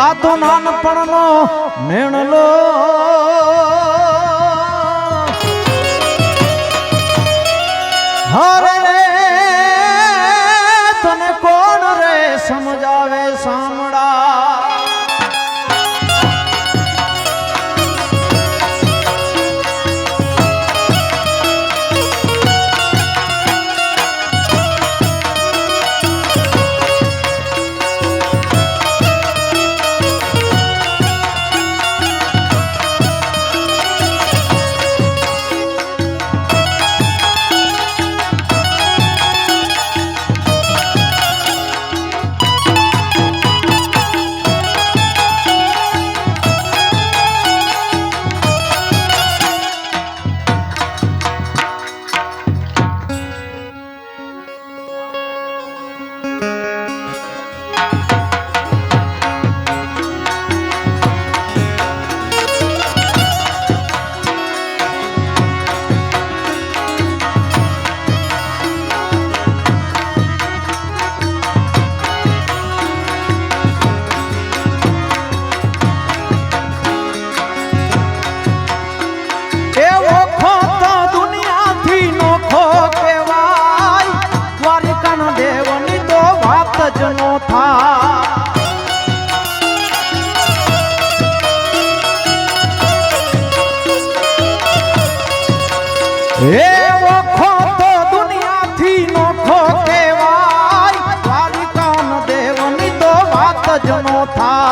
આ તો નાનપણનો મેણલો હરે તને કોણ રે સમજાવે સામડા ઓખો તો દુનિયાથી નોખો કહેવાય દ્વારિકાન દેવની તો વાત જ નો થાય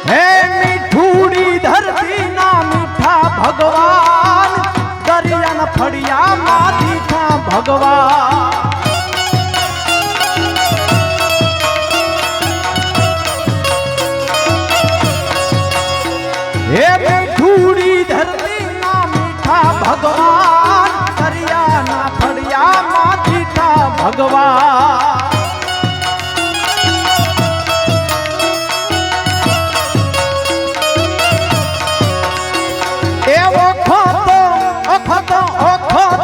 હે મીઠુડી ધરતી ના મીઠા ભગવાન દરિયાના ફળિયામાં દીઠા ભગવાન હે મીઠુડી ધરતી ના મીઠા ભગવાન દરિયાના ફળિયામાં દીઠા ભગવાન એ ઓખો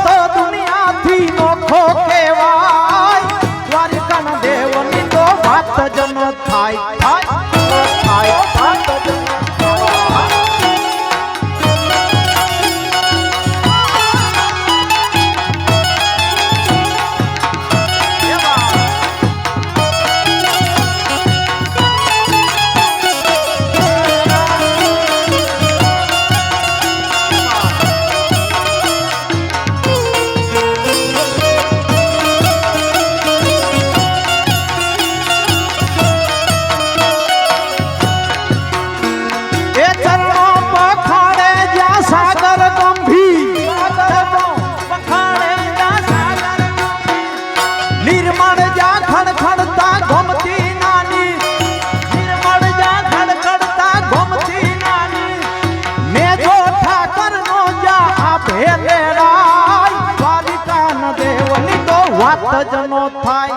તો દુનિયાથી નોખો કહેવાય દ્વારિકાના દેવની તો વાત જ ન થાય વાત જ નો થાય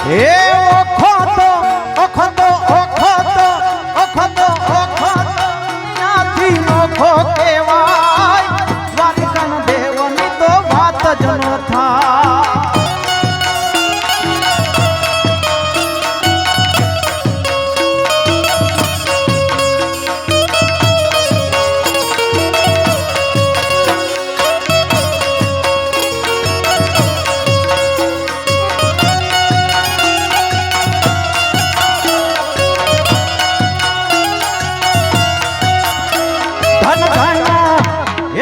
હે ઓખો તો ત્યાંથી નોખો કહેવાય દ્વારિકાના દેવની તો વાત જ નો થાય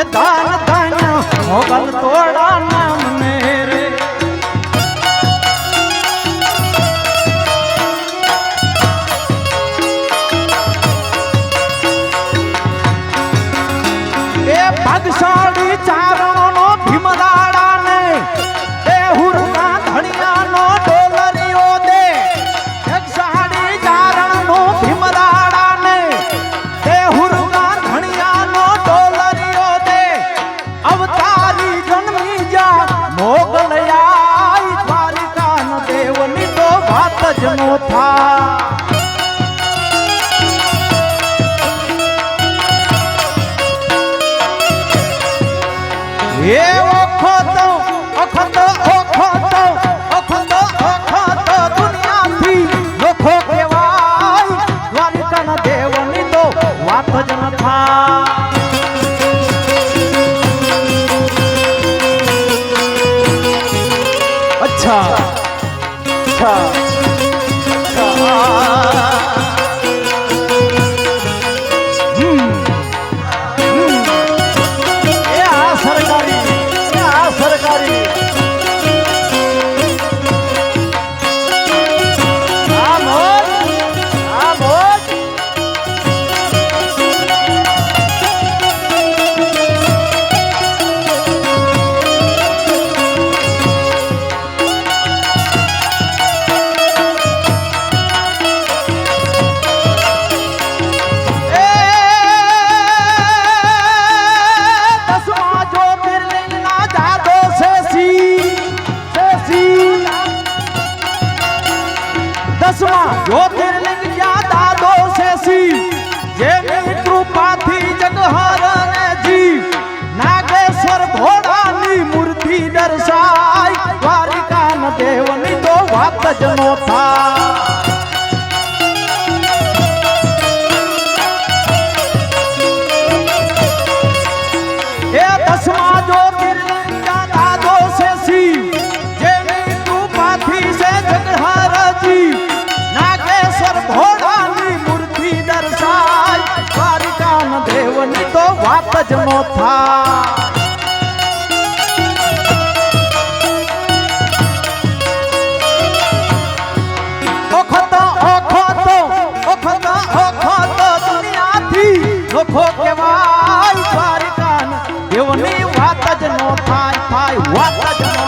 ધન ધન મોગલ તોડા નામ મેરે એ ભાગશાળી ચારણનો ભીમદાડા ને એ હુરના ધણિયાનો ડોલરીઓ દે ભાગશાળી ચારણનો ભીમદાડા ને એ હુરના ધણિયાનો ડોલરીઓ દે અવતારી જન્મી જા મોગલ આઈ દ્વારિકાના દેવની તો વાત જ નો થા દસમા જ્યોતિર્લિંગ યા દાદો શેષી જેની કૃપાથી જગહરને જીવ નાગેશ્વર ઘોડાની મૂર્તિ દર્શાય દ્વારિકાના દેવની તો વાત જ નો થાય એ દસમા જ્યોતિર્લિંગ યા દાદો શેષી જેની કૃપાથી છે જગહરજી નાગેશ્વર ઘોડાની મૂર્તિ દર્શાય દ્વારિકાના દેવની તો વાત જ નો થાય નોખો કેવાય દ્વારિકાના દેવની વાત જ નો થાય વાત જ નો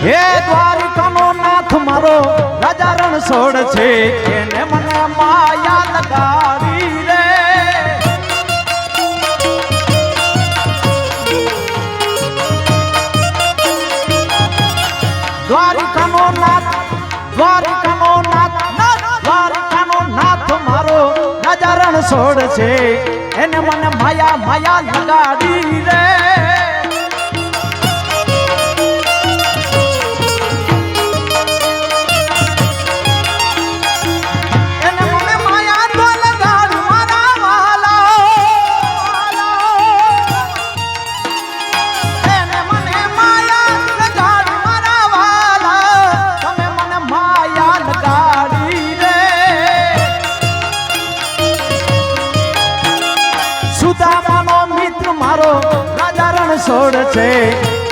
હે દ્વારિકાનો નાથ મારો રાજા રણછોડ છે એને મને માયા લગાડી રે દ્વારિકાનો નાથ મારો રાજા રણછોડ છે એને મને માયા લગાડી રે છોડ છે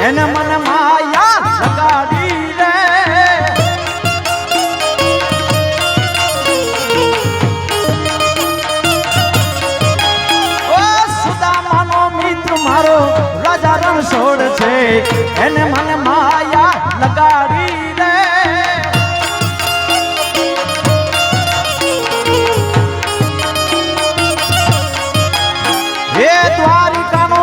એને મને માયા લગાડી રે ઓ સુદામાનો મિત્ર મારો રાજા રણછોડ છે એને મને માયા લગાડી રે હે દ્વારિકાનો